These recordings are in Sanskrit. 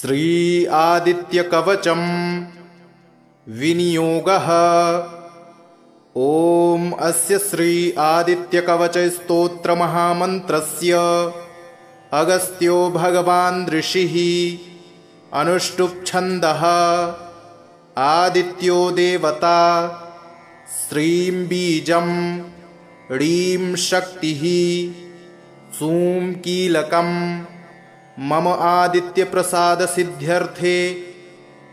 श्री आदित्यकवचं विनियोगः। ॐ अस्य श्री आदित्यकवचस्तोत्रमहामन्त्रस्य अगस्त्यो भगवान् ऋषिः अनुष्टुप् छन्दः। आदित्यो देवता, श्रीं बीजं, ह्रीं शक्तिः, सूं कीलकं। मम आदित्यप्रसादसिद्ध्यर्थे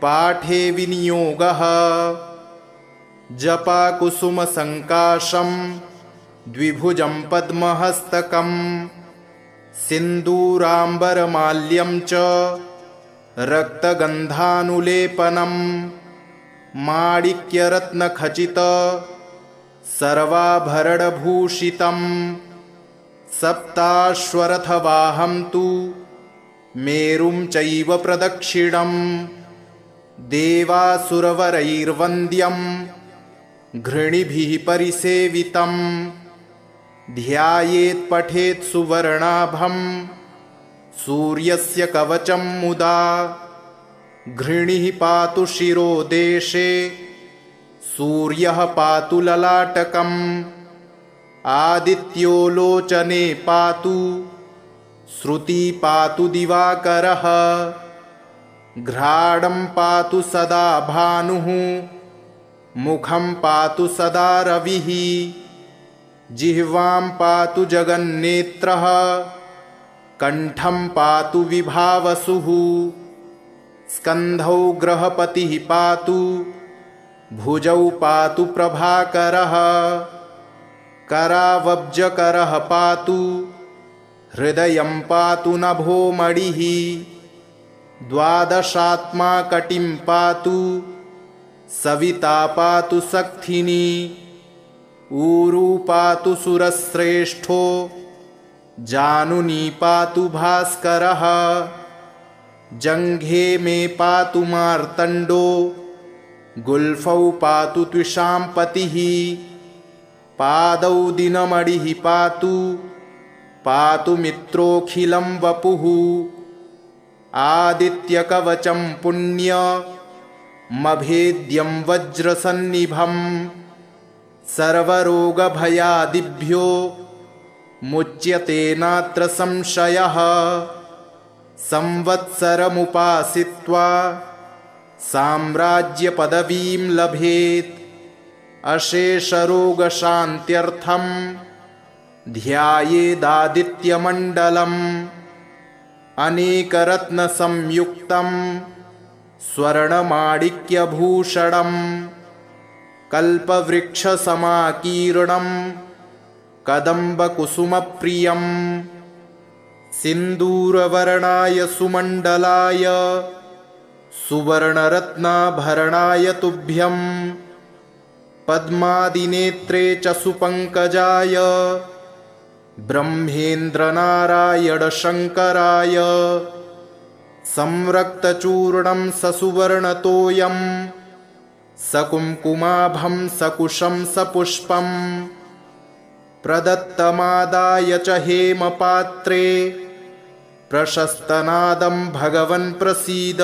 पाठे विनियोगः। जपाकुसुमसङ्काशं द्विभुजं पद्महस्तकं सिन्दूराम्बरमाल्यं च रक्तगन्धानुलेपनं माणिक्यरत्नखचित सर्वाभरणभूषितं सप्ताश्वरथवाहं तु मेरुं चैव प्रदक्षिणं देवासुरवरैर्वन्द्यं घृणिभिः परिसेवितं ध्यायेत् पठेत् सुवर्णाभं सूर्यस्य कवचं मुदा घृणिः पातु शिरोदेशे सूर्यः पातु ललाटकम् आदित्यो लोचने पातु श्रुति पातु दिवाकरः घ्राणं पातु सदा भानुः मुखं पातु सदा रविः जिह्वां पातु जगन्नेत्रः कण्ठं पातु विभावसुः स्कन्धौ ग्रहपतिः पातु भुजौ पातु प्रभाकरः करावब्जकरः पातु हृदयं पातु नभोमणिः द्वादशात्मा कटिं पातु सविता पातु सक्थिनी ऊरू पातु सुरश्रेष्ठो जानुनी पातु भास्करः जङ्घे मे पातु मार्तण्डो गुल्फौ पातु त्विषाम्पतिः पादौ दिनमणिः पातु पातु मित्रोऽखिलं वपुः आदित्यकवचं पुण्यमभेद्यं वज्रसन्निभं सर्वरोगभयादिभ्यो मुच्यते नात्र संशयः संवत्सरमुपासित्वा साम्राज्यपदवीं लभेत् अशेषरोगशान्त्यर्थं ध्यायेदादित्यमण्डलम् अनेकरत्नसंयुक्तं स्वर्णमाणिक्यभूषणं कल्पवृक्षसमाकीर्णं कदम्बकुसुमप्रियं सिन्दूरवर्णाय सुमण्डलाय सुवर्णरत्नाभरणाय तुभ्यं पद्मादिनेत्रे च सुपङ्कजाय ब्रह्मेन्द्रनारायणशङ्कराय संरक्तचूर्णं ससुवर्णतोयं सकुङ्कुमाभं सकुशं सपुष्पं प्रदत्तमादाय च हेमपात्रे प्रशस्तनादं भगवन् प्रसीद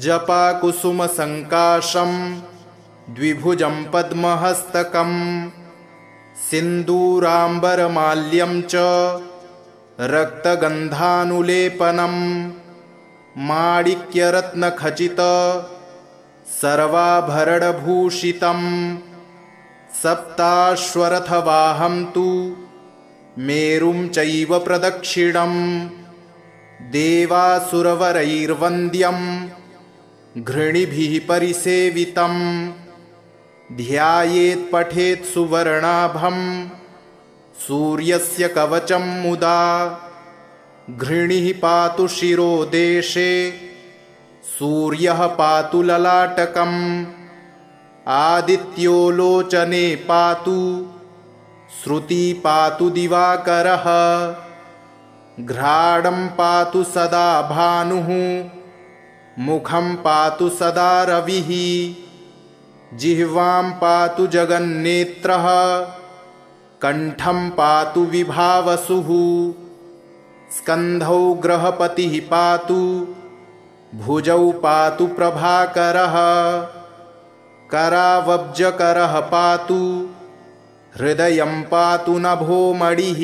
जपाकुसुमसङ्काशं द्विभुजं पद्महस्तकं सिन्दूराम्बरमाल्यं च रक्तगन्धानुलेपनं माणिक्यरत्नखचित सर्वाभरणभूषितं सप्ताश्वरथवाहं तु मेरुं चैव प्रदक्षिणं देवासुरवरैर्वन्द्यं घृणिभिः परिसेवितं ध्यायेत् पठेत् सुवर्णाभं सूर्यस्य कवचं मुदा घृणिः पातु शिरोदेशे सूर्यः पातु ललाटकम् आदित्यो लोचने पातु श्रुति पातु दिवाकरः घ्राणं पातु सदा भानुः मुखं पातु सदा रविः जिह्वां पातु जगन्नेत्रः कण्ठं पातु विभावसुः स्कन्धौ ग्रहपतिः पातु भुजौ पातु प्रभाकरः करावब्जकरः पातु हृदयं पातु नभोमणिः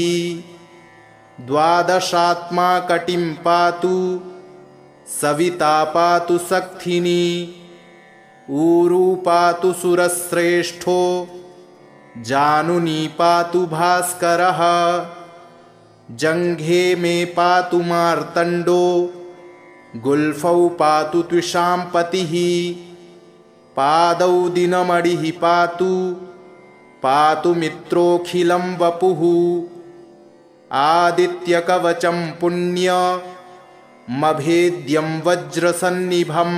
द्वादशात्मा कटिं पातु सविता पातु सक्थिनी ऊरू पातु सुरश्रेष्ठो जानुनी पातु भास्करः जङ्घे मे पातु मार्तण्डो गुल्फौ पातु त्विषां पतिः पादौ दिनमणिः पातु मित्रोऽखिलं वपुः आदित्यकवचं पुण्यमभेद्यं वज्रसन्निभं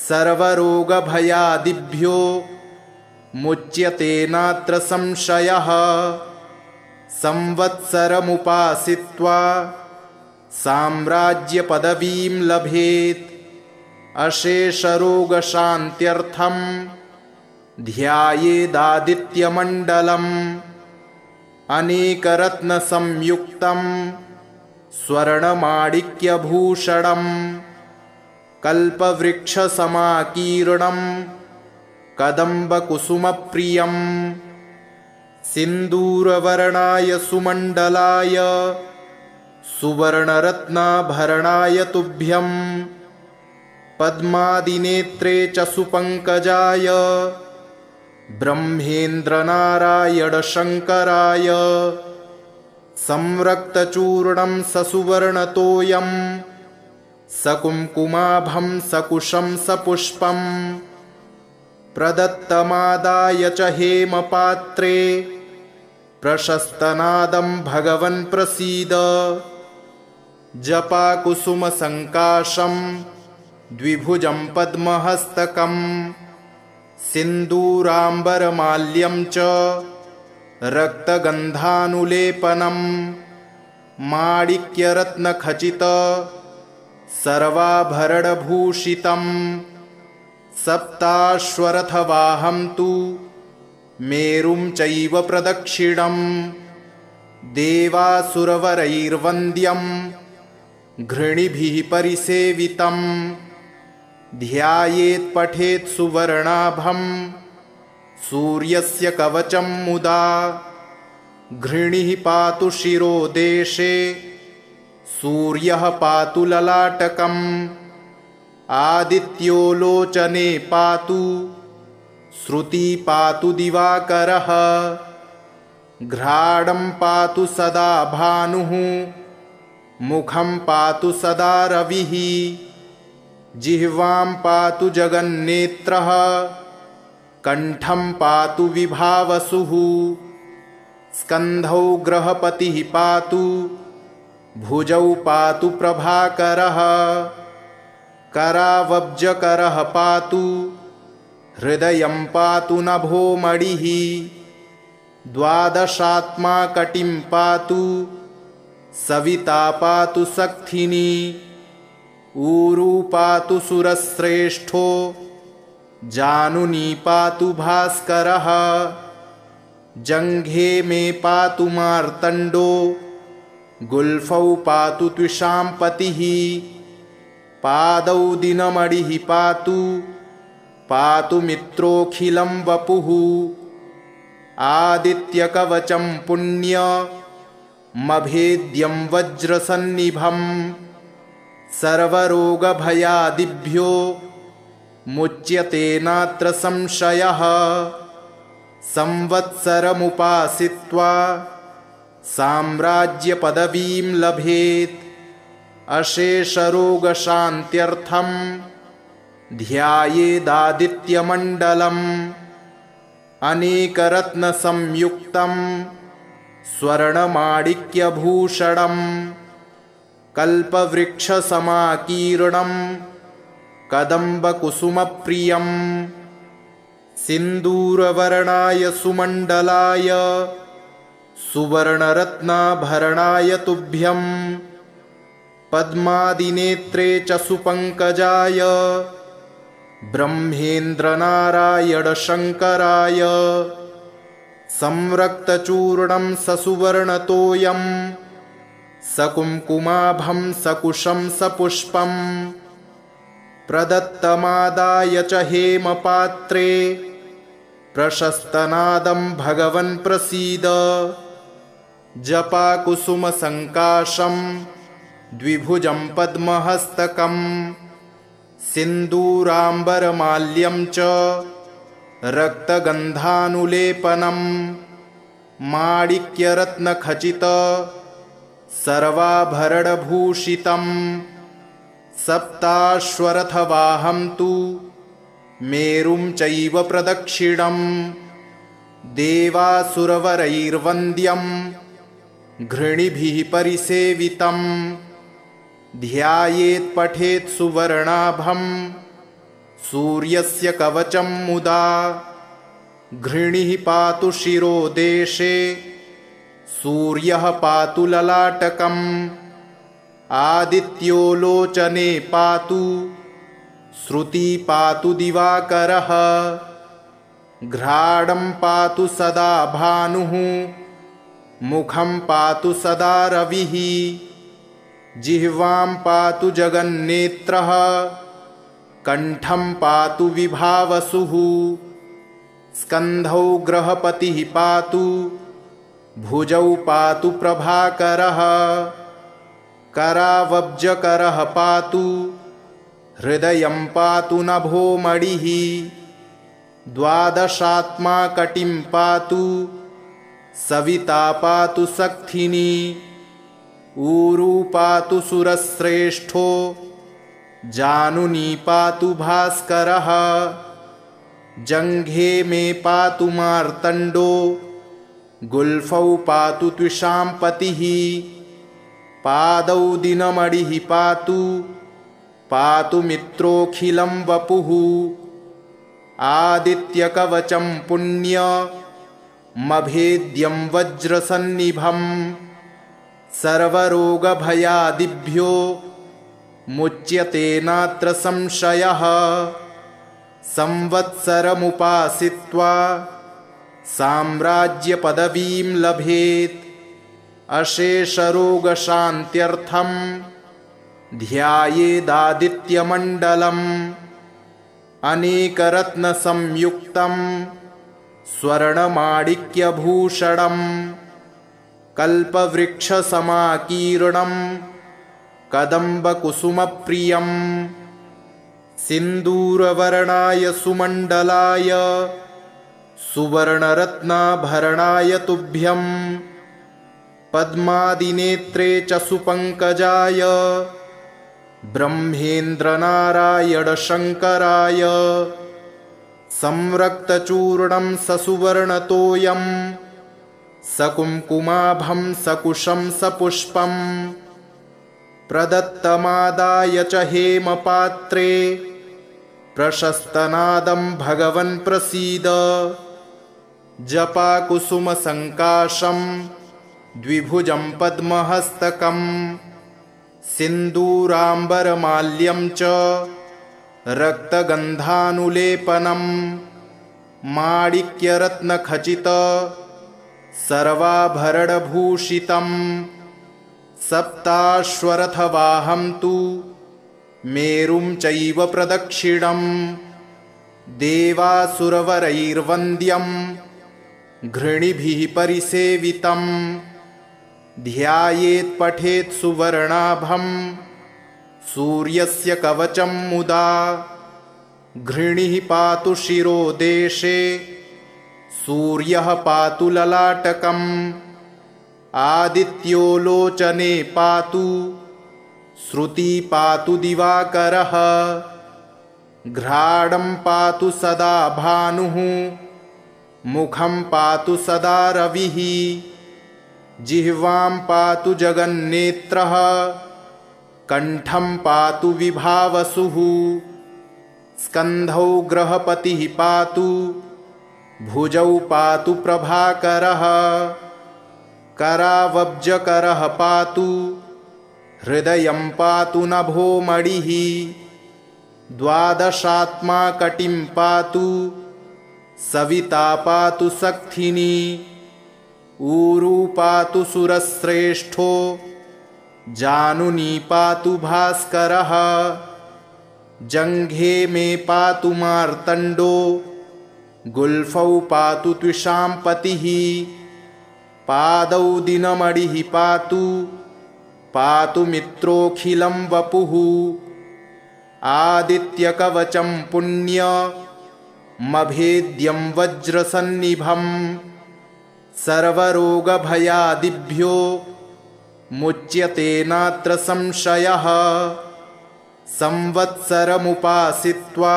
सर्वरोगभयादिभ्यो मुच्यते नात्र संशयः संवत्सरमुपासित्वा साम्राज्यपदवीं लभेत् अशेषरोगशान्त्यर्थं ध्यायेदादित्यमण्डलम् अनेकरत्नसंयुक्तं स्वर्णमाणिक्यभूषणं कल्पवृक्षसमाकीर्णं कदम्बकुसुमप्रियं सिन्दूरवर्णाय सुमण्डलाय सुवर्णरत्नाभरणाय तुभ्यं पद्मादिनेत्रे च सुपङ्कजाय ब्रह्मेन्द्रनारायणशङ्कराय संरक्तचूर्णं ससुवर्णतोयं सकुङ्कुमाभं सकुशं सपुष्पं प्रदत्तमादाय च हेमपात्रे प्रशस्तनादं भगवन् प्रसीद जपाकुसुमसङ्काशं द्विभुजं पद्महस्तकं सिन्दूराम्बरमाल्यं च रक्तगन्धानुलेपनं माणिक्यरत्नखचित सर्वाभरणभूषितं सप्ताश्वरथवाहं तु मेरुं चैव प्रदक्षिणं देवासुरवरैर्वन्द्यं घृणिभिः परिसेवितं ध्यायेत् पठेत् सुवर्णाभं सूर्यस्य कवचं मुदा घृणिः पातु शिरोदेशे सूर्यः पातु ललाटकम् आदित्यो लोचने पातु श्रुति पातु दिवाकरः घ्राणं पातु सदा भानुः मुखं पातु सदा रविः जिह्वां पातु जगन्नेत्रः कण्ठं पातु विभावसुः स्कन्धौ ग्रहपतिः पातु भुजौ पातु प्रभाकरः करावब्जकरः पातु हृदयं पातु नभोमणिः द्वादशात्मा कटिं पातु सविता पातु सक्थिनी ऊरू पातु सुरश्रेष्ठो जानुनी पातु भास्करः जङ्घे मे पातु मार्तण्डो गुल्फौ पातु त्विषां पतिः पादौ दिनमणिः पातु मित्रोऽखिलं वपुः आदित्यकवचं पुण्यमभेद्यं वज्रसन्निभं सर्वरोगभयादिभ्यो मुच्यते नात्र संशयः संवत्सरमुपासित्वा साम्राज्यपदवीं लभेत् अशेषरोगशान्त्यर्थं ध्यायेदादित्यमण्डलम् अनेकरत्नसंयुक्तं स्वर्णमाणिक्यभूषणं कल्पवृक्षसमाकीर्णं कदम्बकुसुमप्रियं सिन्दूरवर्णाय सुमण्डलाय सुवर्णरत्नाभरणाय तुभ्यं पद्मादिनेत्रे च सुपङ्कजाय ब्रह्मेन्द्रनारायणशङ्कराय संरक्तचूर्णं ससुवर्णतोयं सकुङ्कुमाभं सकुशं सपुष्पं प्रदत्तमादाय च हेमपात्रे प्रशस्तनादं भगवन् प्रसीद। जपाकुसुमसङ्काशं द्विभुजं पद्महस्तकं सिन्दूराम्बरमाल्यं च रक्तगन्धानुलेपनं माणिक्यरत्नखचित सर्वाभरणभूषितं सप्ताश्वरथवाहं तु मेरुं चैव प्रदक्षिणं देवासुरवरैर्वन्द्यं घृणिभिः परिसेवितं ध्यायेत् पठेत् सुवर्णाभं सूर्यस्य कवचं मुदा घृणिः पातु शिरोदेशे सूर्यः पातु ललाटकम् आदित्यो लोचने पातु श्रुति पातु दिवाकरः घ्राणं पातु सदा भानुः मुखं पातु सदा रविः जिह्वां पातु जगन्नेत्रः कण्ठं पातु विभावसुः स्कन्धौ ग्रहपतिः पातु भुजौ पातु प्रभाकरः करावब्जकरः पातु हृदयं पातु नभोमणिः द्वादशात्मा कटिं पातु सविता पातु सक्थिनी ऊरू पातु सुरश्रेष्ठो जानुनी पातु भास्करः जङ्घे मे पातु मार्तण्डो गुल्फौ पातु त्विषाम्पतिः पादौ दिनमणिः पातु पातु मित्रोऽखिलं वपुः आदित्यकवचं पुण्यमभेद्यं वज्रसन्निभं सर्वरोगभयादिभ्यो मुच्यते नात्र संशयः संवत्सरमुपासित्वा साम्राज्यपदवीं लभेत् अशेषरोगशान्त्यर्थं ध्यायेदादित्यमण्डलम् अनेकरत्नसंयुक्तं स्वर्णमाणिक्यभूषणं कल्पवृक्षसमाकीर्णं कदम्बकुसुमप्रियं सिन्दूरवर्णाय सुमण्डलाय सुवर्णरत्नाभरणाय तुभ्यं पद्मादिनेत्रे च सुपङ्कजाय ब्रह्मेन्द्रनारायणशङ्कराय संरक्तचूर्णं ससुवर्णतोयं सकुङ्कुमाभं सकुशं सपुष्पं प्रदत्तमादाय च हेमपात्रे प्रशस्तनादं भगवन् प्रसीद। जपाकुसुमसङ्काशं द्विभुजं पद्महस्तकं सिन्दूराम्बरमाल्यं च रक्तगन्धानुलेपनं माणिक्यरत्नखचित सर्वाभरणभूषितं सप्ताश्वरथवाहं तु मेरुं चैव प्रदक्षिणं देवासुरवरैर्वन्द्यं घृणिभिः परिसेवितं ध्यायेत् पठेत् सुवर्णाभं सूर्यस्य कवचं मुदा घृणिः पातु शिरोदेशे सूर्यः पातु ललाटकम् आदित्यो लोचने पातु श्रुति पातु दिवाकरः घ्राणं पातु सदा भानुः मुखं पातु सदा रविः जिह्वां पातु जगन्नेत्रः कण्ठं पातु विभावसुः स्कन्धौ ग्रहपतिः पातु भुजौ पातु प्रभाकरः करावब्जकरः पातु हृदयं पातु नभोमणिः द्वादशात्मा कटिं पातु सविता पातु सक्थिनी ऊरू पातु सुरश्रेष्ठो जानुनी पातु भास्करः जङ्घे मे पातु मार्तण्डो गुल्फौ पातु त्विषां पतिः पादौ दिनमणिः पातु पातु मित्रोऽखिलं वपुः आदित्यकवचं पुण्यमभेद्यं वज्रसन्निभं सर्वरोगभयादिभ्यो मुच्यते नात्र संशयः संवत्सरमुपासित्वा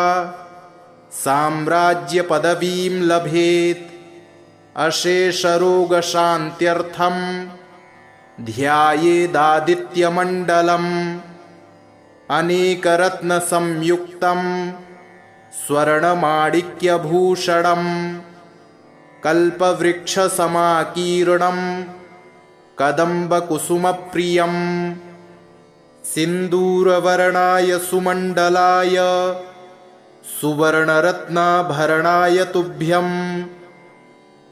साम्राज्यपदवीं लभेत् अशेषरोगशान्त्यर्थं ध्यायेदादित्यमण्डलम् अनेकरत्नसंयुक्तं स्वर्णमाणिक्यभूषणं कल्पवृक्षसमाकीर्णं कदम्बकुसुमप्रियं सिन्दूरवर्णाय सुमण्डलाय सुवर्णरत्नाभरणाय तुभ्यं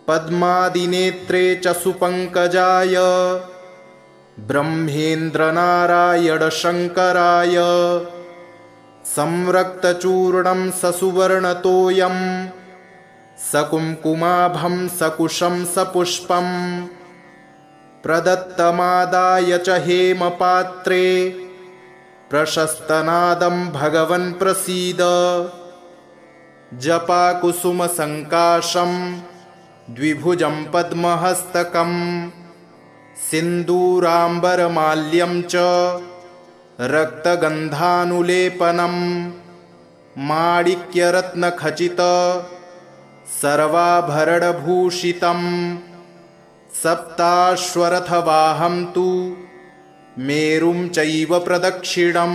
पद्मादिनेत्रे च सुपङ्कजाय ब्रह्मेन्द्रनारायणशङ्कराय संरक्तचूर्णं ससुवर्णतोयं सकुङ्कुमाभं सकुशं सपुष्पं प्रदत्तमादाय च हेमपात्रे प्रशस्तनादं भगवन् प्रसीद जपाकुसुमसङ्काशं द्विभुजं पद्महस्तकं सिन्दूराम्बरमाल्यं च रक्तगन्धानुलेपनं माणिक्यरत्नखचित सर्वाभरणभूषितं सप्ताश्वरथवाहं तु मेरुं चैव प्रदक्षिणं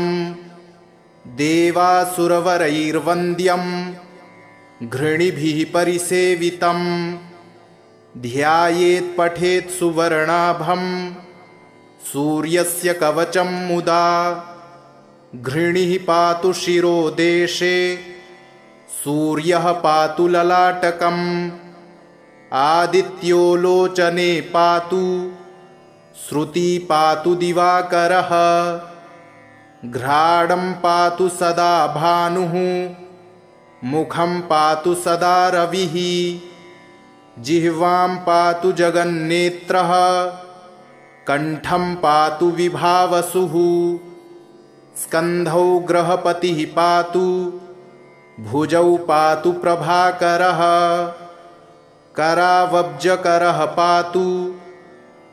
देवासुरवरैर्वन्द्यं घृणिभिः परिसेवितं ध्यायेत् पठेत् सुवर्णाभं सूर्यस्य कवचं मुदा घृणिः पातु शिरोदेशे सूर्यः पातु ललाटकम् आदित्यो लोचने पातु श्रुति पातु दिवाकरः घ्राणं पातु सदा भानुः मुखं पातु सदा रविः जिह्वां पातु जगन्नेत्रः कण्ठं पातु विभावसुः स्कन्धौ ग्रहपतिः पातु भुजौ पातु प्रभाकरः करावब्जकरः पातु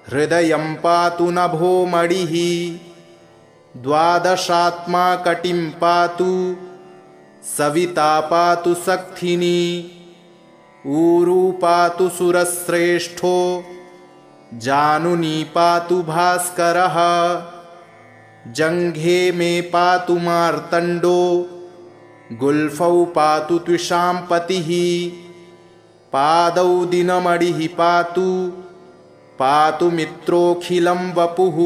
हृदयं पातु नभोमणिः द्वादशात्मा कटिं पातु सविता पातु सक्थिनी ऊरू पातु सुरश्रेष्ठो जानुनी पातु भास्करः जङ्घे मे पातु मार्तण्डो गुल्फौ पातु त्विषां पतिः पादौ दिनमणिः पातु पातु मित्रोऽखिलं वपुः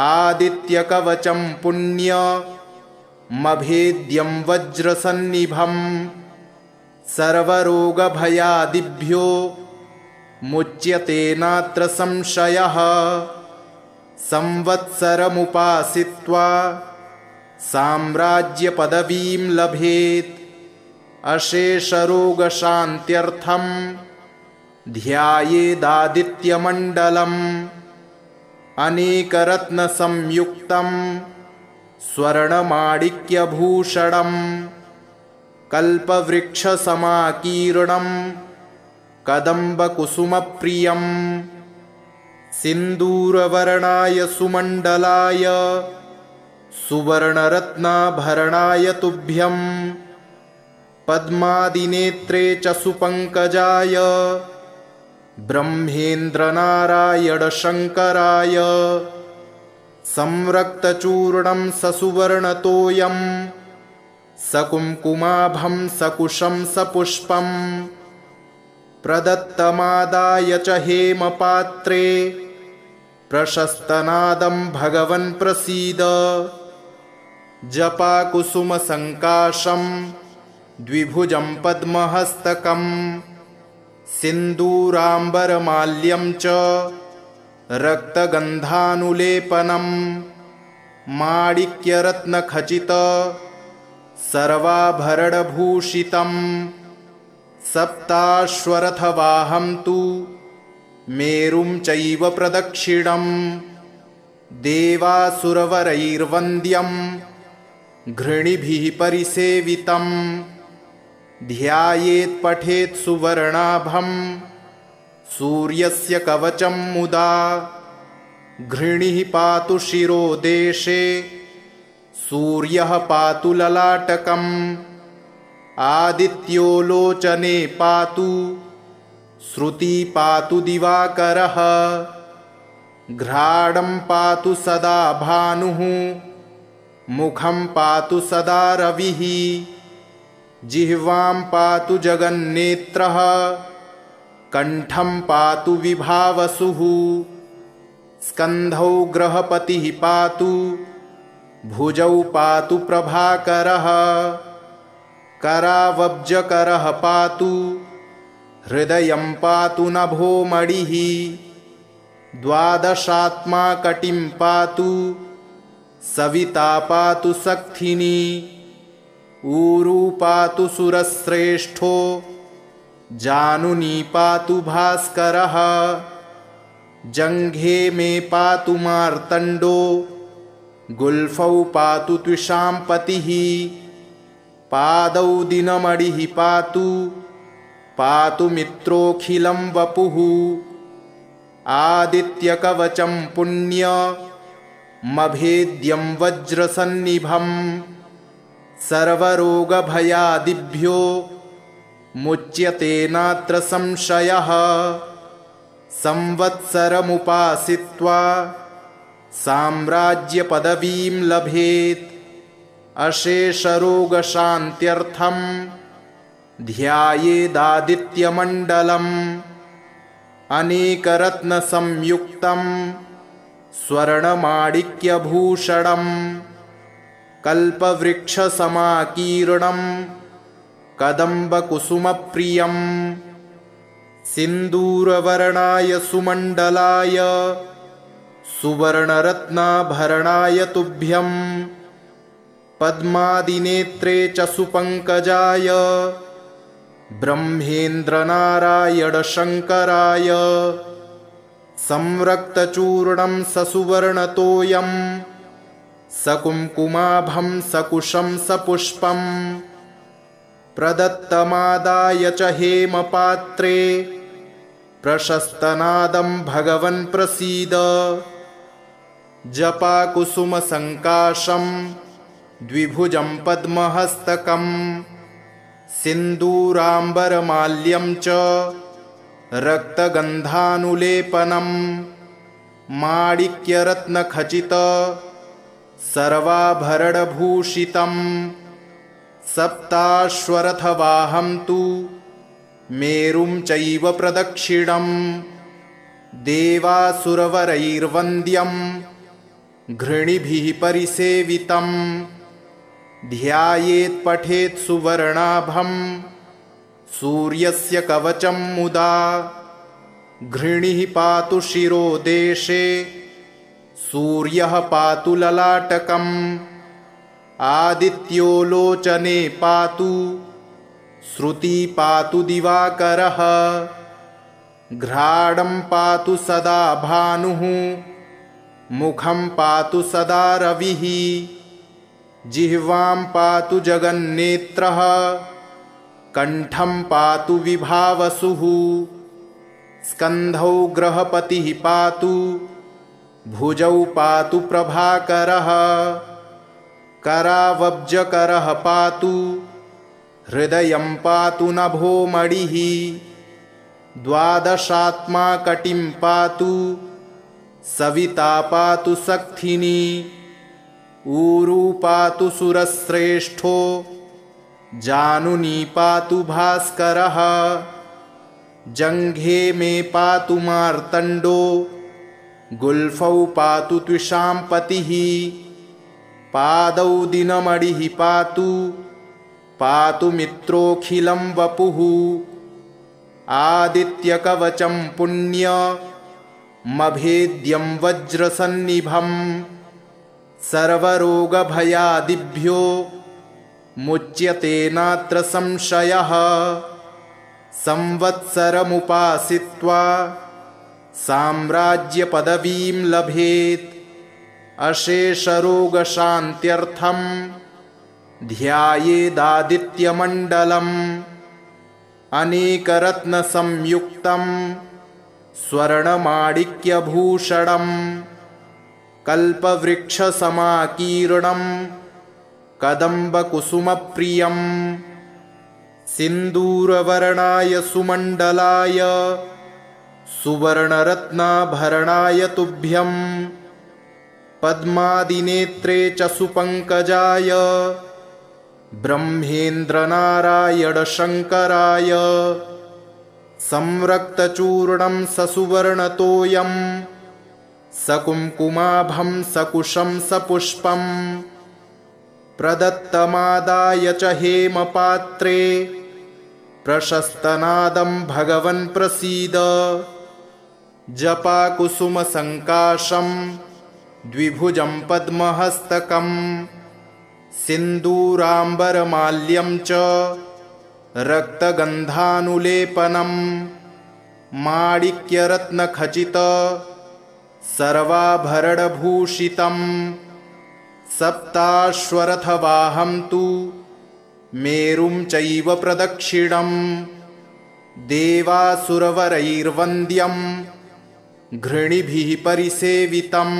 आदित्यकवचं पुण्यमभेद्यं वज्रसन्निभं सर्वरोगभयादिभ्यो मुच्यते नात्र संशयः संवत्सरमुपासित्वा साम्राज्यपदवीं लभेत् अशेषरोगशान्त्यर्थं ध्यायेदादित्यमण्डलम् अनेकरत्नसंयुक्तं स्वर्णमाणिक्यभूषणं कल्पवृक्षसमाकीर्णं कदम्बकुसुमप्रियं सिन्दूरवर्णाय सुमण्डलाय सुवर्णरत्नाभरणाय तुभ्यं पद्मादिनेत्रे च सुपङ्कजाय ब्रह्मेन्द्रनारायणशङ्कराय संरक्तचूर्णं ससुवर्णतोयं सकुङ्कुमाभं सकुशं सपुष्पं प्रदत्तमादाय च हेमपात्रे प्रशस्तनादं भगवन् प्रसीद जपाकुसुमसङ्काशं द्विभुजं पद्महस्तकं सिन्दूराम्बरमाल्यं च रक्तगन्धानुलेपनं माणिक्यरत्नखचित सर्वाभरणभूषितं सप्ताश्वरथवाहं तु मेरुं चैव प्रदक्षिणं देवासुरवरैर्वन्द्यं घृणिभिः परिसेवितं ध्यायेत् पठेत् सुवर्णाभं सूर्यस्य कवचं मुदा घृणिः पातु शिरोदेशे सूर्यः पातु ललाटकम् आदित्यो लोचने पातु श्रुति पातु दिवाकरः घ्राणं पातु सदा भानुः मुखं पातु सदा रविः जिह्वां पातु जगन्नेत्रः कण्ठं पातु विभावसुः स्कन्धौ ग्रहपतिः पातु भुजौ पातु प्रभाकरः करावब्जकरः पातु हृदयं पातु नभोमणिः द्वादशात्मा कटिं पातु सविता पातु सक्थिनी ऊरू पातु सुरश्रेष्ठो जानुनी पातु भास्करः जङ्घे मे पातु मार्तण्डो गुल्फौ पातु त्विषां पतिः पादौ दिनमणिः पातु पातु मित्रोऽखिलं वपुः आदित्यकवचं पुण्यमभेद्यं वज्रसन्निभं सर्वरोगभयादिभ्यो मुच्यते नात्र संशयः संवत्सरमुपासित्वा साम्राज्यपदवीं लभेत् अशेषरोगशान्त्यर्थं ध्यायेदादित्यमण्डलम् अनेकरत्नसंयुक्तं स्वर्णमाणिक्यभूषणं कल्पवृक्षसमाकीर्णं कदम्बकुसुमप्रियं सिन्दूरवर्णाय सुमण्डलाय सुवर्णरत्नाभरणाय तुभ्यं पद्मादिनेत्रे च सुपङ्कजाय ब्रह्मेन्द्रनारायणशङ्कराय संरक्तचूर्णं ससुवर्णतोयं सकुङ्कुमाभं सकुशं सपुष्पं प्रदत्तमादाय च हेमपात्रे प्रशस्तनादं भगवन् प्रसीद जपाकुसुमसङ्काशं द्विभुजं पद्महस्तकं सिन्दूराम्बरमाल्यं च रक्तगन्धानुलेपनं माणिक्यरत्नखचित सर्वाभरणभूषितं सप्ताश्वरथवाहं तु मेरुं चैव प्रदक्षिणं देवासुरवरैर्वन्द्यं घृणिभिः परिसेवितं ध्यायेत् पठेत् सुवर्णाभं सूर्यस्य कवचं मुदा घृणिः पातु शिरोदेशे सूर्यः पातु ललाटकम् आदित्यो लोचने पातु श्रुति पातु दिवाकरः घ्राणं पातु सदा भानुः मुखं पातु सदा रविः जिह्वां पातु जगन्नेत्रः कण्ठं पातु विभावसुः स्कन्धौ ग्रहपतिः पातु भुजौ पातु प्रभाकरः करावब्जकरः पातु हृदयं पातु नभोमणिः द्वादशात्मा कटिं पातु सविता पातु सक्थिनी ऊरू पातु सुरश्रेष्ठो जानुनी पातु भास्करः जङ्घे मे पातु मार्तण्डो गुल्फौ पातु त्विषां पतिः पादौ दिनमणिः पातु पातु मित्रोऽखिलं वपुः आदित्यकवचं मभेद्यं वज्रसन्निभं सर्वरोगभयादिभ्यो मुच्यते नात्र संशयः। संवत्सरमुपासित्वा साम्राज्यपदवीं लभेत् अशेषरोगशान्त्यर्थं ध्यायेदादित्यमण्डलम्। अनेकरत्नसंयुक्तं स्वर्णमाणिक्यभूषणं कल्पवृक्षसमाकीर्णं कदम्बकुसुमप्रियं सिन्दूरवर्णाय सुमण्डलाय सुवर्णरत्नाभरणाय तुभ्यं। पद्मादिनेत्रे च सुपङ्कजाय ब्रह्मेन्द्रनारायणशङ्कराय संरक्तचूर्णं ससुवर्णतोयं सकुङ्कुमाभं सकुशं सपुष्पं प्रदत्तमादाय च हेमपात्रे प्रशस्तनादं भगवन् प्रसीद। जपाकुसुमसङ्काशं द्विभुजं पद्महस्तकं सिन्दूराम्बरमाल्यं च रक्तगन्धानुलेपनं माणिक्यरत्नखचित सर्वाभरणभूषितं सप्ताश्वरथवाहं तु मेरुं चैव प्रदक्षिणं देवासुरवरैर्वन्द्यं घृणिभिः परिसेवितं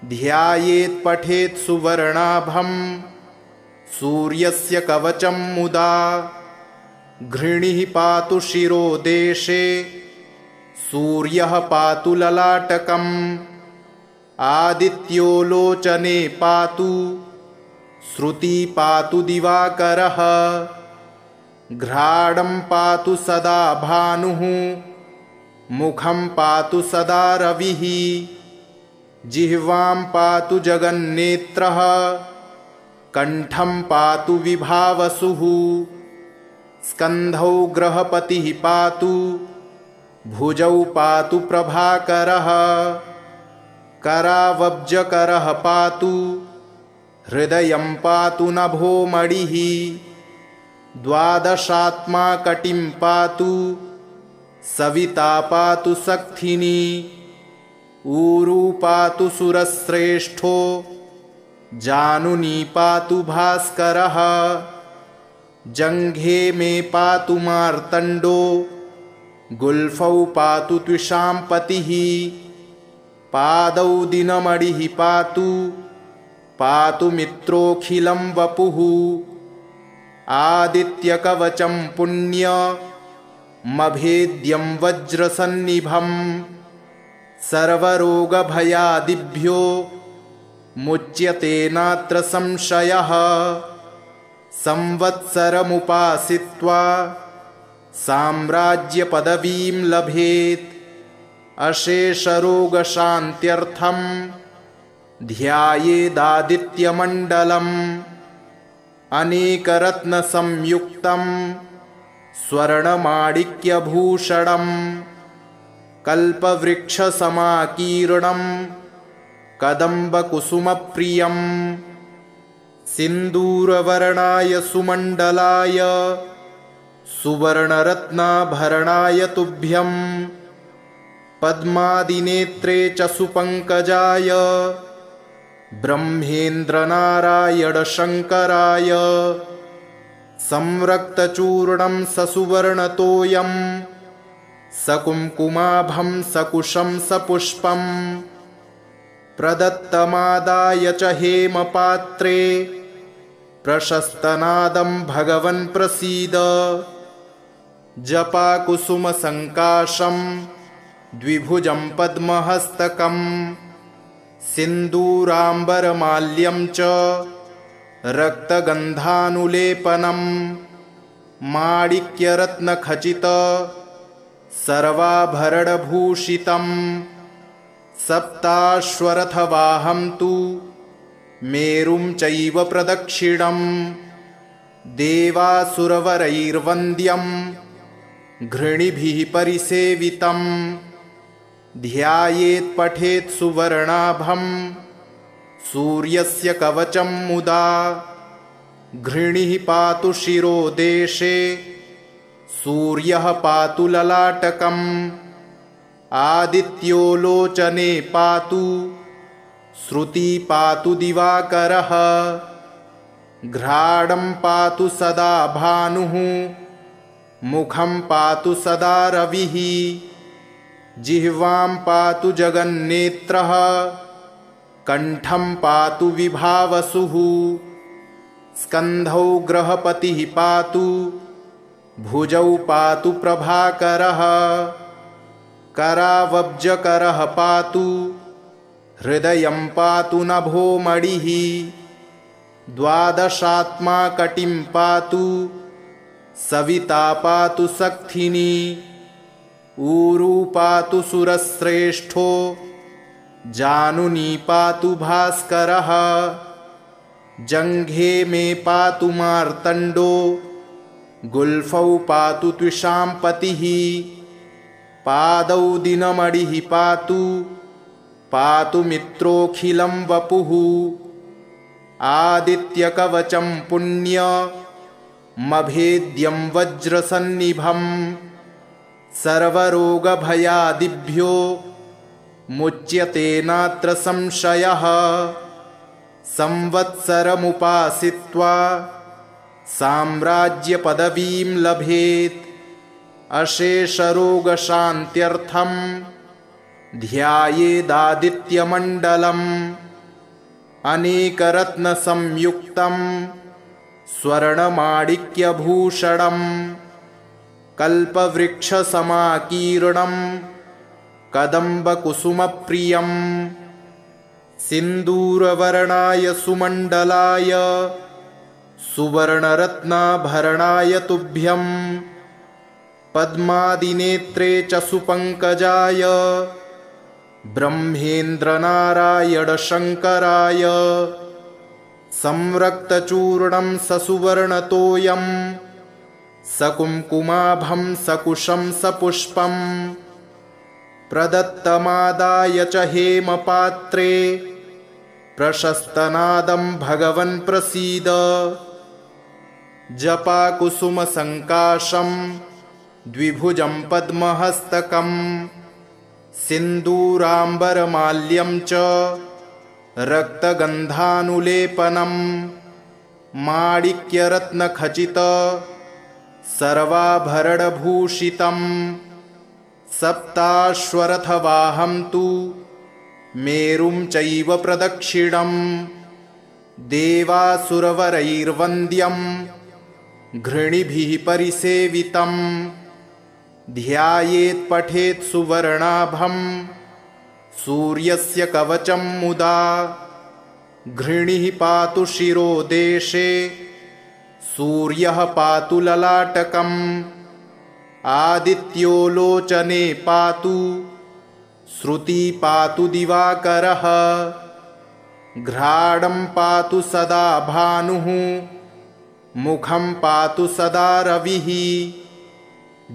ध्यायेत् पठेत् सुवर्णाभं सूर्यस्य कवचं मुदा घृणिः पातु शिरोदेशे सूर्यः पातु ललाटकम् आदित्यो लोचने पातु श्रुति पातु दिवाकरः घ्राणं पातु सदा भानुः मुखं पातु सदा रविः जिह्वां पातु जगन्नेत्रः कण्ठं पातु विभावसुः स्कन्धौ ग्रहपतिः पातु भुजौ पातु प्रभाकरः करावब्जकरः पातु हृदयं पातु नभोमणिः द्वादशात्मा कटिं पातु सविता पातु सक्थिनी ऊरू पातु सुरश्रेष्ठो जानुनी पातु भास्करः जङ्घे मे पातु मार्तण्डो गुल्फौ पातु त्विषाम्पतिः पादौ दिनमणिः पातु पातु मित्रोऽखिलं वपुः आदित्यकवचं पुण्यमभेद्यं वज्रसन्निभं सर्वरोगभयादिभ्यो मुच्यते नात्र संशयः संवत्सरमुपासित्वा साम्राज्यपदवीं लभेत् अशेषरोगशान्त्यर्थं ध्यायेदादित्यमण्डलम् अनेकरत्नसंयुक्तं स्वर्णमाणिक्यभूषणं कल्पवृक्षसमाकीर्णं कदम्बकुसुमप्रियं सिन्दूरवर्णाय सुमण्डलाय सुवर्णरत्नाभरणाय तुभ्यं पद्मादिनेत्रे च सुपङ्कजाय ब्रह्मेन्द्रनारायणशङ्कराय संरक्तचूर्णं ससुवर्णतोयं सकुङ्कुमाभं सकुशं सपुष्पं प्रदत्तमादाय च हेमपात्रे प्रशस्तनादं भगवन् प्रसीद। जपाकुसुमसङ्काशं द्विभुजं पद्महस्तकं सिन्दूराम्बरमाल्यं च रक्तगन्धानुलेपनं माणिक्यरत्नखचित सर्वाभरणभूषितं सप्ताश्वरथवाहं तु मेरुं चैव प्रदक्षिणं देवासुरवरैर्वन्द्यं घृणिभिः परिसेवितं ध्यायेत् पठेत् सुवर्णाभं सूर्यस्य कवचं मुदा घृणिः पातु शिरो देशे सूर्यः पातु ललाटकम् आदित्यो लोचने पातु श्रुति पातु दिवाकरः घ्राणं पातु सदा भानुः मुखं पातु सदा रविः जिह्वां पातु जगन्नेत्रः कण्ठं पातु विभावसुः स्कन्धौ ग्रहपतिः पातु भुजौ पातु प्रभाकरः करावब्जकरः पातु हृदयं पातु नभोमणिः द्वादशात्मा कटिं पातु सविता पातु सक्थिनी ऊरू पातु सुरश्रेष्ठो जानुनी पातु भास्करः जङ्घे मे पातु मार्तण्डो गुल्फौ पातु त्विषां पतिः पादौ दिनमणिः पातु पातु मित्रोऽखिलं वपुः आदित्यकवचं पुण्यमभेद्यं वज्रसन्निभं सर्वरोगभयादिभ्यो मुच्यते नात्र संशयः संवत्सरमुपासित्वा साम्राज्यपदवीं लभेत् अशेषरोगशान्त्यर्थं ध्यायेदादित्यमण्डलम् अनेकरत्नसंयुक्तं स्वर्णमाणिक्यभूषणं कल्पवृक्षसमाकीर्णं कदम्बकुसुमप्रियं सिन्दूरवर्णाय सुमण्डलाय सुवर्णरत्नाभरणाय तुभ्यं पद्मादिनेत्रे च सुपङ्कजाय ब्रह्मेन्द्रनारायणशङ्कराय संरक्तचूर्णं ससुवर्णतोयं सकुङ्कुमाभं सकुशं सपुष्पं प्रदत्तमादाय च हेमपात्रे प्रशस्तनादं भगवन् प्रसीद जपाकुसुमसङ्काशं द्विभुजं पद्महस्तकं सिन्दूराम्बरमाल्यं च रक्तगन्धानुलेपनं माणिक्यरत्नखचित सर्वाभरणभूषितं सप्ताश्वरथवाहं तु मेरुं चैव प्रदक्षिणं देवासुरवरैर्वन्द्यं घृणिभिः परिसेवितं ध्यायेत् पठेत् सुवर्णाभं सूर्यस्य कवचं मुदा घृणिः पातु शिरो देशे सूर्यः पातु ललाटकम् आदित्यो लोचने पातु श्रुति पातु दिवाकरः घ्राणं पातु सदा भानुः मुखं पातु सदा रविः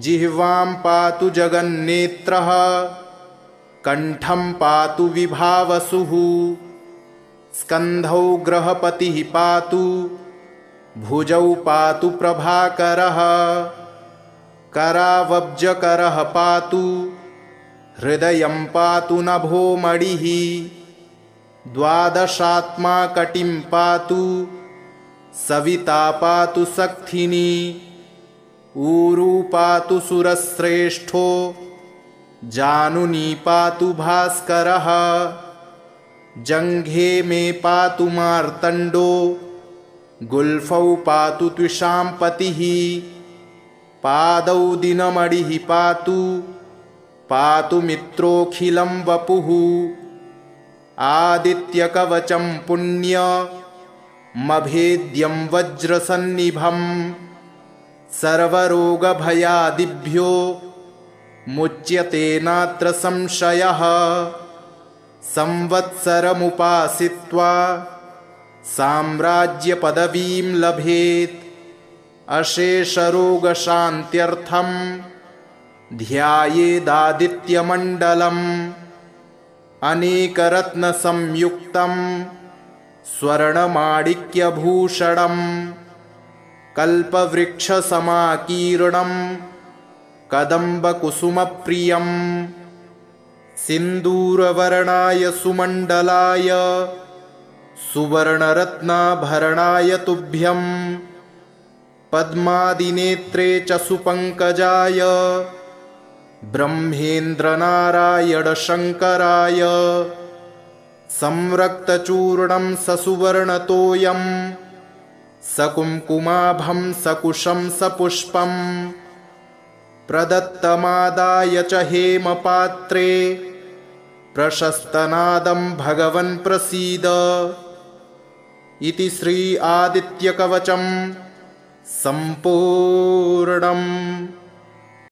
जिह्वां पातु जगन्नेत्रः कण्ठं पातु विभावसुः स्कन्धौ ग्रहपतिः पातु भुजौ पातु प्रभाकरः करावब्जकरः पातु हृदयं पातु नभोमणिः द्वादशात्मा कटिं पातु सविता पातु सक्थिनी ऊरू पातु सुरश्रेष्ठो जानुनी पातु भास्करः जङ्घे मे पातु मार्तण्डो गुल्फौ पातु त्विषां पतिः पादौ दिनमणिः पातु पातु मित्रोऽखिलं वपुः आदित्यकवचं पुण्यमभेद्यं वज्रसन्निभं सर्वरोगभयादिभ्यो मुच्यते नात्र संशयः संवत्सरमुपासित्वा साम्राज्यपदवीं लभेत् अशेषरोगशान्त्यर्थं ध्यायेदादित्यमण्डलम् अनेकरत्नसंयुक्तं स्वर्णमाणिक्यभूषणम् कल्पवृक्षसमाकीर्णं कदम्बकुसुमप्रियम् सिन्दूरवर्णाय सुमण्डलाय सुवर्णरत्नाभरणाय तुभ्यं पद्मादिनेत्रे च सुपङ्कजाय ब्रह्मेन्द्रनारायणशङ्कराय संरक्तचूर्णं ससुवर्णतोयं सकुङ्कुमाभं सकुशं सपुष्पं प्रदत्तमादाय च हेमपात्रे प्रशस्तनादं भगवन् प्रसीद इति श्री आदित्यकवचं सम्पूर्णम्।